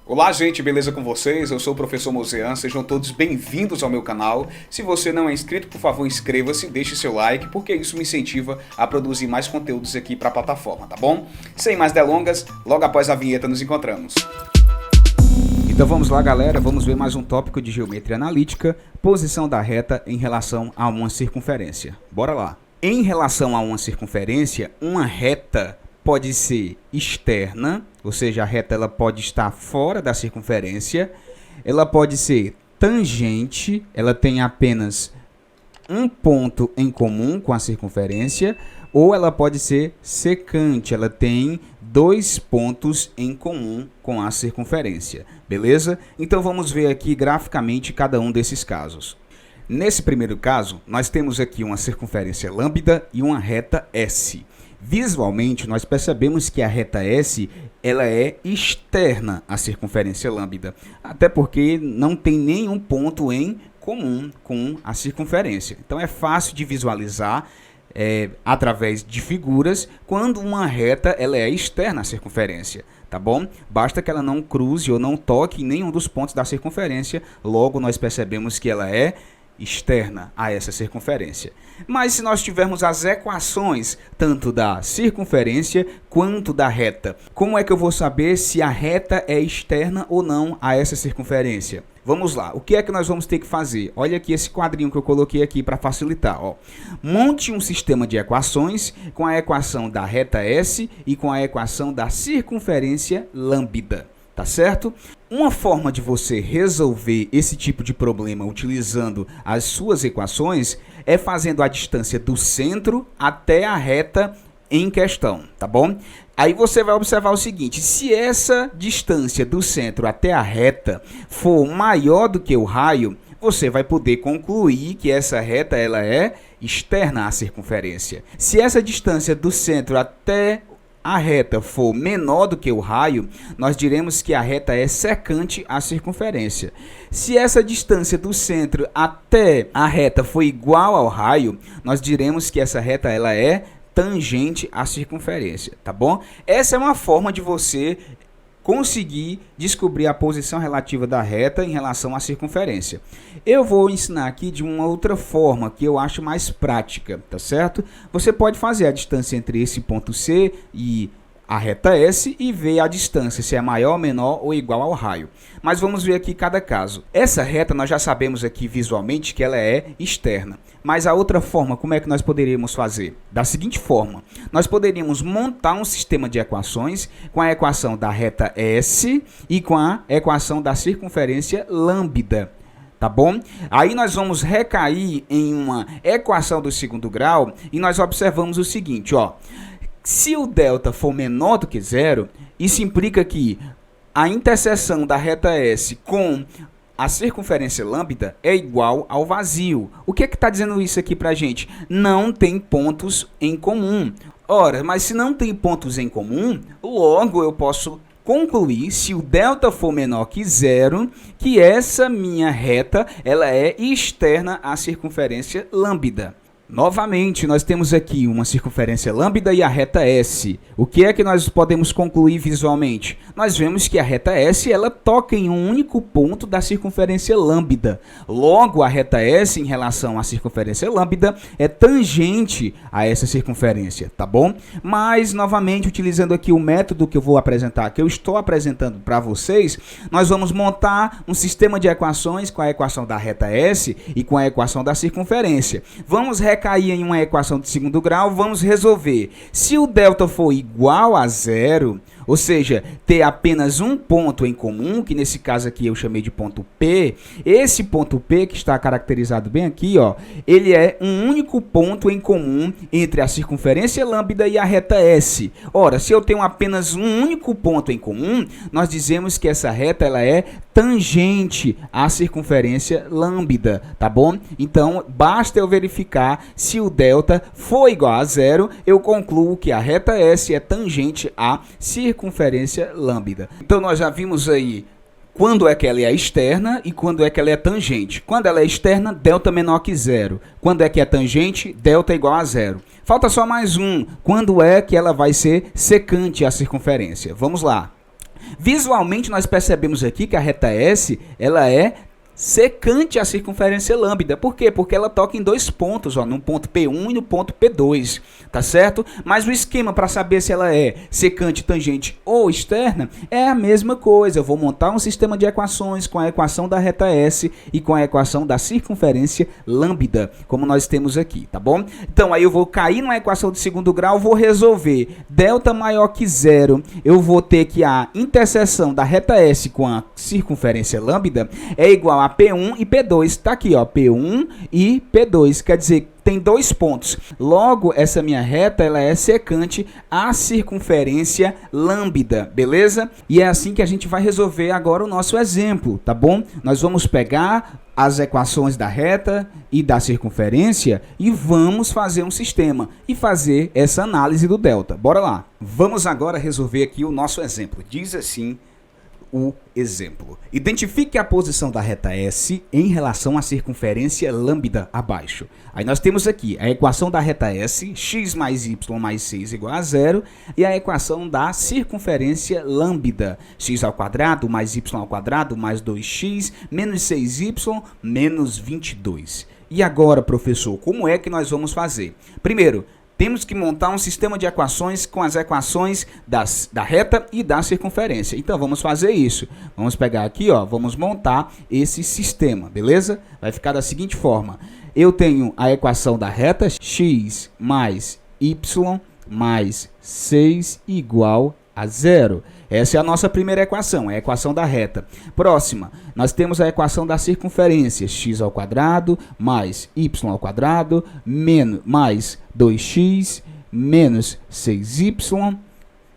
Olá gente, beleza com vocês? Eu sou o professor Mosean, sejam todos bem-vindos ao meu canal. Se você não é inscrito, por favor inscreva-se, deixe seu like, porque isso me incentiva a produzir mais conteúdos aqui para a plataforma, tá bom? Sem mais delongas, logo após a vinheta nos encontramos. Então vamos lá galera, vamos ver mais um tópico de geometria analítica, posição da reta em relação a uma circunferência. Bora lá! Em relação a uma circunferência, uma reta pode ser externa, ou seja, a reta ela pode estar fora da circunferência, ela pode ser tangente, ela tem apenas um ponto em comum com a circunferência, ou ela pode ser secante, ela tem dois pontos em comum com a circunferência, beleza? Então vamos ver aqui graficamente cada um desses casos. Nesse primeiro caso, nós temos aqui uma circunferência lambda e uma reta S. Visualmente, nós percebemos que a reta S ela é externa à circunferência lambda, até porque não tem nenhum ponto em comum com a circunferência. Então é fácil de visualizar através de figuras quando uma reta ela é externa à circunferência, tá bom? Basta que ela não cruze ou não toque em nenhum dos pontos da circunferência, logo nós percebemos que ela é externa a essa circunferência. Mas se nós tivermos as equações tanto da circunferência quanto da reta, como é que eu vou saber se a reta é externa ou não a essa circunferência? Vamos lá, o que é que nós vamos ter que fazer? Olha aqui esse quadrinho que eu coloquei aqui para facilitar. Ó. Monte um sistema de equações com a equação da reta S e com a equação da circunferência lambda. Tá certo? Uma forma de você resolver esse tipo de problema utilizando as suas equações é fazendo a distância do centro até a reta em questão, tá bom? Aí você vai observar o seguinte, se essa distância do centro até a reta for maior do que o raio, você vai poder concluir que essa reta ela é externa à circunferência. Se essa distância do centro até a reta for menor do que o raio, nós diremos que a reta é secante à circunferência. Se essa distância do centro até a reta for igual ao raio, nós diremos que essa reta ela é tangente à circunferência, tá bom? Essa é uma forma de você conseguir descobrir a posição relativa da reta em relação à circunferência. Eu vou ensinar aqui de uma outra forma que eu acho mais prática, tá certo? Você pode fazer a distância entre esse ponto C e a reta S e ver a distância, se é maior, menor ou igual ao raio. Mas vamos ver aqui cada caso. Essa reta nós já sabemos aqui visualmente que ela é externa. Mas a outra forma, como é que nós poderíamos fazer? Da seguinte forma, nós poderíamos montar um sistema de equações com a equação da reta S e com a equação da circunferência lambda. Tá bom? Aí nós vamos recair em uma equação do segundo grau e nós observamos o seguinte, ó. Se o delta for menor do que zero, isso implica que a interseção da reta S com a circunferência lambda é igual ao vazio. O que é que está dizendo isso aqui para a gente? Não tem pontos em comum. Ora, mas se não tem pontos em comum, logo eu posso concluir, se o delta for menor que zero, que essa minha reta ela é externa à circunferência lambda. Novamente, nós temos aqui uma circunferência lambda e a reta S. O que é que nós podemos concluir visualmente? Nós vemos que a reta S ela toca em um único ponto da circunferência lambda. Logo, a reta S em relação à circunferência lambda é tangente a essa circunferência, tá bom? Mas, novamente, utilizando aqui o método que eu vou apresentar, que eu estou apresentando para vocês, nós vamos montar um sistema de equações com a equação da reta S e com a equação da circunferência. Vamos recair em uma equação de segundo grau, vamos resolver. Se o delta for igual a zero, ou seja, ter apenas um ponto em comum, que nesse caso aqui eu chamei de ponto P, esse ponto P, que está caracterizado bem aqui, ó, ele é um único ponto em comum entre a circunferência lambda e a reta S. Ora, se eu tenho apenas um único ponto em comum, nós dizemos que essa reta ela é tangente à circunferência lambda, tá bom? Então, basta eu verificar se o delta for igual a zero, eu concluo que a reta S é tangente à circunferência lambda. Então, nós já vimos aí quando é que ela é externa e quando é que ela é tangente. Quando ela é externa, delta menor que zero. Quando é que é tangente, delta igual a zero. Falta só mais um. Quando é que ela vai ser secante à circunferência? Vamos lá. Visualmente nós percebemos aqui que a reta S, ela é secante à circunferência lambda. Por quê? Porque ela toca em dois pontos, ó, no ponto P1 e no ponto P2, tá certo? Mas o esquema para saber se ela é secante, tangente ou externa é a mesma coisa. Eu vou montar um sistema de equações com a equação da reta S e com a equação da circunferência lambda, como nós temos aqui, tá bom? Então aí eu vou cair numa equação de segundo grau, vou resolver delta maior que zero, eu vou ter que a interseção da reta S com a circunferência lambda é igual a P1 e P2, tá aqui, ó, P1 e P2, quer dizer, tem dois pontos. Logo, essa minha reta, ela é secante à circunferência lambda, beleza? E é assim que a gente vai resolver agora o nosso exemplo, tá bom? Nós vamos pegar as equações da reta e da circunferência e vamos fazer um sistema e fazer essa análise do delta. Bora lá. Vamos agora resolver aqui o nosso exemplo. Diz assim o exemplo. Identifique a posição da reta S em relação à circunferência lambda abaixo. Aí nós temos aqui a equação da reta S, x mais y mais 6 igual a zero, e a equação da circunferência lambda, x ao quadrado mais y ao quadrado mais 2x menos 6y menos 22. E agora, professor, como é que nós vamos fazer? Primeiro, temos que montar um sistema de equações com as equações da reta e da circunferência. Então, vamos fazer isso. Vamos pegar aqui, ó, vamos montar esse sistema, beleza? Vai ficar da seguinte forma. Eu tenho a equação da reta, x mais y mais 6 igual a zero. Essa é a nossa primeira equação, é a equação da reta. Próxima, nós temos a equação da circunferência, x ao quadrado mais y ao quadrado mais 2x menos 6y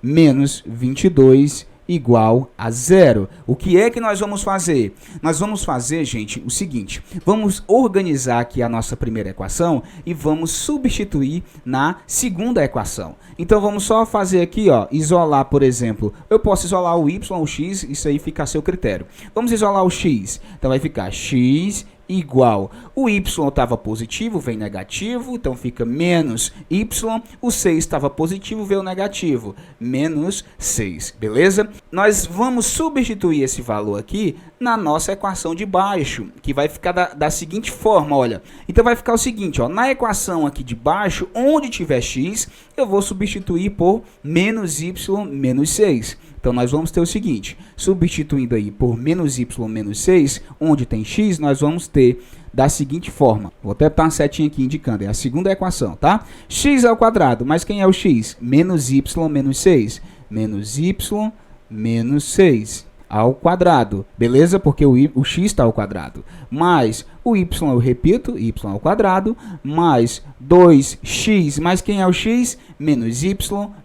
menos 22 igual a zero. O que é que nós vamos fazer? Nós vamos fazer, gente, o seguinte. Vamos organizar aqui a nossa primeira equação e vamos substituir na segunda equação. Então, vamos só fazer aqui, ó, isolar, por exemplo. Eu posso isolar o y, o x, isso aí fica a seu critério. Vamos isolar o x. Então, vai ficar x igual. O y estava positivo, vem negativo, então fica menos y. O 6 estava positivo, veio negativo, menos 6, beleza? Nós vamos substituir esse valor aqui na nossa equação de baixo, que vai ficar da seguinte forma, olha. Então vai ficar o seguinte, ó, na equação aqui de baixo, onde tiver x, eu vou substituir por menos y menos 6. Então, nós vamos ter o seguinte, substituindo aí por menos y menos 6, onde tem x, nós vamos ter da seguinte forma. Vou até botar uma setinha aqui indicando, é a segunda equação, tá? X ao quadrado, mas quem é o x? Menos y menos 6. Menos y menos 6 ao quadrado, beleza? Porque o x está ao quadrado. Mais o y, eu repito, y ao quadrado, mais 2x, mas quem é o x? Menos y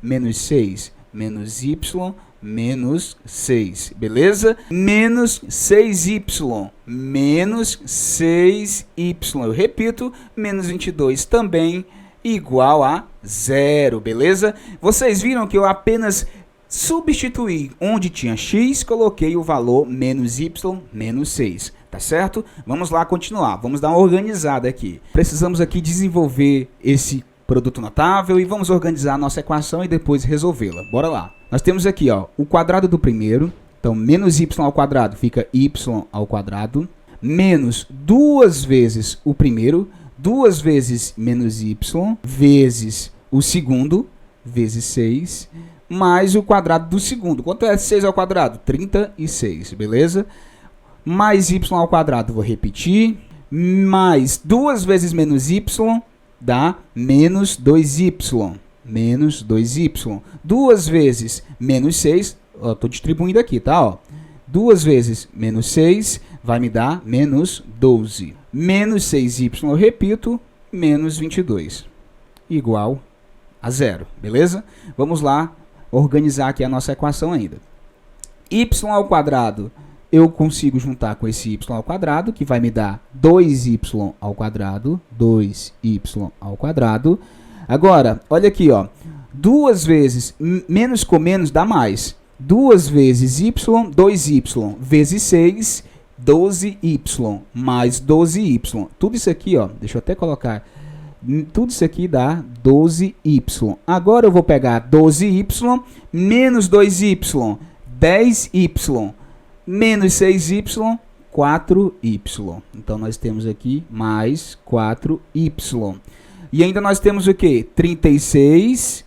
menos 6. Menos y menos 6, beleza? Menos 6y, menos 6y, eu repito, menos 22 também igual a zero, beleza? Vocês viram que eu apenas substituí onde tinha x, coloquei o valor menos y menos 6, tá certo? Vamos lá continuar, vamos dar uma organizada aqui. Precisamos aqui desenvolver esse produto notável e vamos organizar a nossa equação e depois resolvê-la. Bora lá. Nós temos aqui, ó, o quadrado do primeiro, então menos y ao quadrado fica y ao quadrado, menos duas vezes o primeiro, duas vezes menos y, vezes o segundo, vezes 6, mais o quadrado do segundo. Quanto é 6 ao quadrado? 36, beleza? Mais y ao quadrado, vou repetir, mais duas vezes menos y, dá menos 2y. Menos 2y. Duas vezes menos 6, estou distribuindo aqui, tá? Ó. Duas vezes menos 6 vai me dar menos 12. Menos 6y, eu repito, menos 22. Igual a zero, beleza? Vamos lá organizar aqui a nossa equação ainda. Y ao quadrado eu consigo juntar com esse y ao quadrado, que vai me dar 2y ao quadrado. 2y ao quadrado. Agora, olha aqui, ó. Duas vezes menos com menos dá mais. Duas vezes y, 2y, vezes 6, 12y, mais 12y. Tudo isso aqui, ó, deixa eu até colocar. Tudo isso aqui dá 12y. Agora eu vou pegar 12y menos 2y. 10y menos 6y, 4y. Então nós temos aqui mais 4y. E ainda nós temos o quê? 36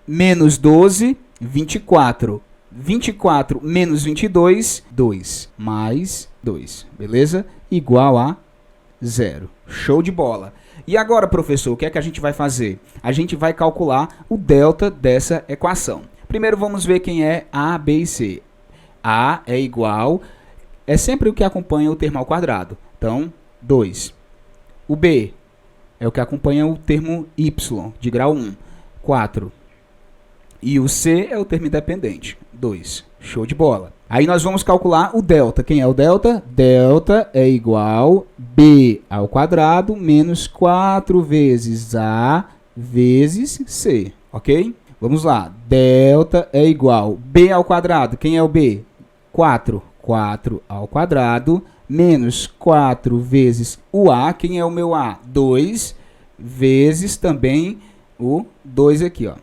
menos 12, 24. 24 menos 22, 2. Mais 2. Beleza? Igual a 0. Show de bola. E agora, professor, o que é que a gente vai fazer? A gente vai calcular o delta dessa equação. Primeiro vamos ver quem é A, B e C. A é igual, é sempre o que acompanha o termo ao quadrado. Então, 2. O B é o que acompanha o termo y, de grau 1, 4. E o C é o termo independente, 2. Show de bola. Aí nós vamos calcular o delta. Quem é o delta? Delta é igual B ao quadrado menos 4 vezes A vezes C, ok? Vamos lá. Delta é igual B ao quadrado. Quem é o B? 4. 4 ao quadrado menos 4 vezes o A. Quem é o meu A? 2 vezes também o 2 aqui, ó.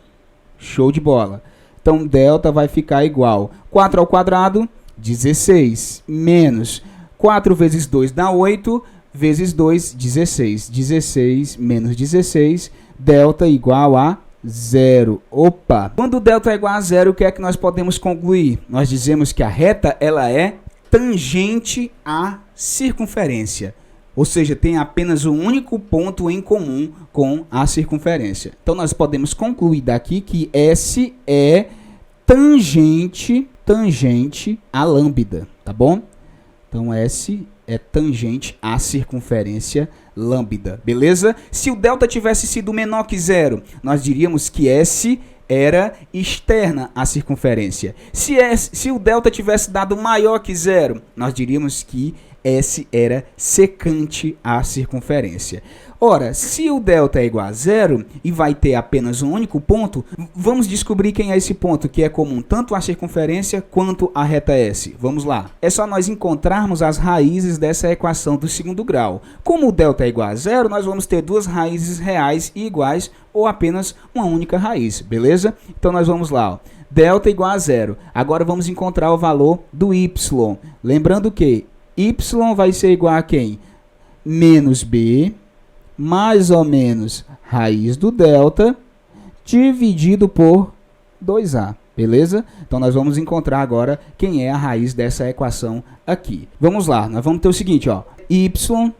Show de bola. Então, delta vai ficar igual 4 ao quadrado, 16, menos 4 vezes 2 dá 8, vezes 2, 16. 16 menos 16, delta igual a 0. Opa! Quando o delta é igual a 0, o que é que nós podemos concluir? Nós dizemos que a reta ela é tangente à circunferência. Ou seja, tem apenas um único ponto em comum com a circunferência. Então, nós podemos concluir daqui que S é tangente à lambda, tá bom? Então, S é tangente à circunferência lambda, beleza? Se o delta tivesse sido menor que 0, nós diríamos que S era externa à circunferência. Se o delta tivesse dado maior que 0, nós diríamos que S era secante à circunferência. Ora, se o delta é igual a 0 e vai ter apenas um único ponto, vamos descobrir quem é esse ponto, que é comum tanto à circunferência quanto à reta S. Vamos lá. É só nós encontrarmos as raízes dessa equação do segundo grau. Como o delta é igual a 0, nós vamos ter duas raízes reais e iguais ou apenas uma única raiz, beleza? Então nós vamos lá, ó. Delta igual a 0. Agora vamos encontrar o valor do y. Lembrando que y vai ser igual a quem? Menos b, mais ou menos raiz do delta, dividido por 2a, beleza? Então, nós vamos encontrar agora quem é a raiz dessa equação aqui. Vamos lá, nós vamos ter o seguinte, ó. Y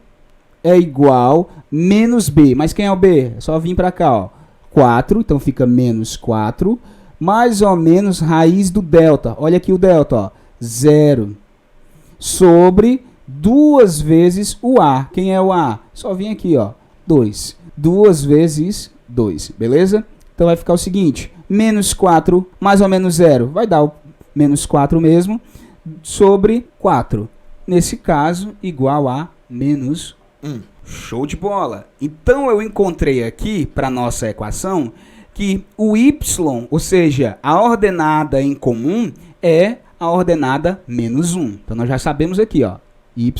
é igual menos b, mas quem é o b? É só vir para cá, ó. 4, então fica menos 4, mais ou menos raiz do delta. Olha aqui o delta, ó. 0. Sobre 2 vezes o A. Quem é o A? Só vem aqui, ó, 2. 2 vezes 2, beleza? Então vai ficar o seguinte, menos 4 mais ou menos 0, vai dar o menos 4 mesmo, sobre 4. Nesse caso, igual a menos 1. Show de bola! Então eu encontrei aqui, para nossa equação, que o y, ou seja, a ordenada em comum, é a ordenada menos 1. Então, nós já sabemos aqui, ó, y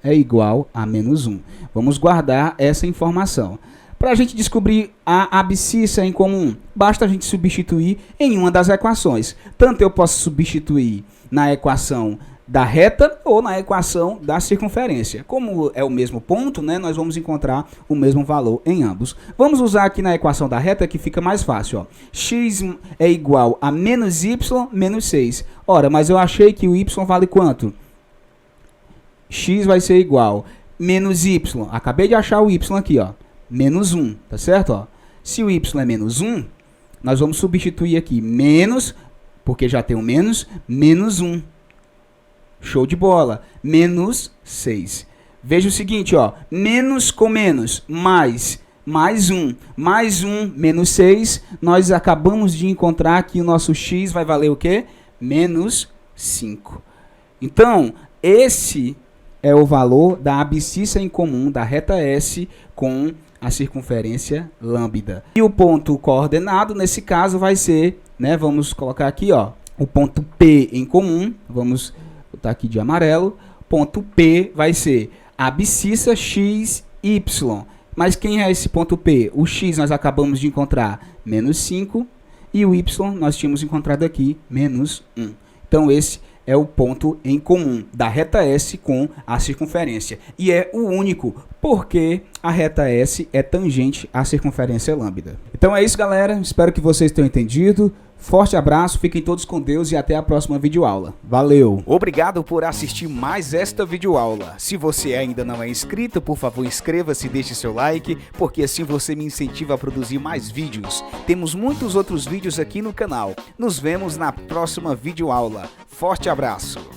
é igual a menos 1. Vamos guardar essa informação. Para a gente descobrir a abscissa em comum, basta a gente substituir em uma das equações. Tanto eu posso substituir na equação da reta ou na equação da circunferência. Como é o mesmo ponto, né, nós vamos encontrar o mesmo valor em ambos. Vamos usar aqui na equação da reta que fica mais fácil, ó. X é igual a menos y menos 6. Ora, mas eu achei que o y vale quanto? X vai ser igual menos y. Acabei de achar o y aqui, ó. Menos 1, tá certo? Ó. Se o y é menos 1, nós vamos substituir aqui menos, porque já tem o menos 1. Show de bola. Menos 6. Veja o seguinte, ó. Menos com menos, mais 1. Mais 1, menos 6. Nós acabamos de encontrar que o nosso x vai valer o quê? Menos 5. Então, esse é o valor da abscissa em comum da reta S com a circunferência lambda. E o ponto coordenado, nesse caso, vai ser, né? Vamos colocar aqui, ó. O ponto P em comum. Vamos botar aqui de amarelo, ponto P vai ser abscissa x, y. Mas quem é esse ponto P? O x nós acabamos de encontrar, menos 5, e o y nós tínhamos encontrado aqui, menos 1. Então esse é o ponto em comum da reta S com a circunferência. E é o único, porque a reta S é tangente à circunferência lambda. Então é isso, galera. Espero que vocês tenham entendido. Forte abraço, fiquem todos com Deus e até a próxima videoaula. Valeu! Obrigado por assistir mais esta videoaula. Se você ainda não é inscrito, por favor inscreva-se e deixe seu like, porque assim você me incentiva a produzir mais vídeos. Temos muitos outros vídeos aqui no canal. Nos vemos na próxima videoaula. Forte abraço!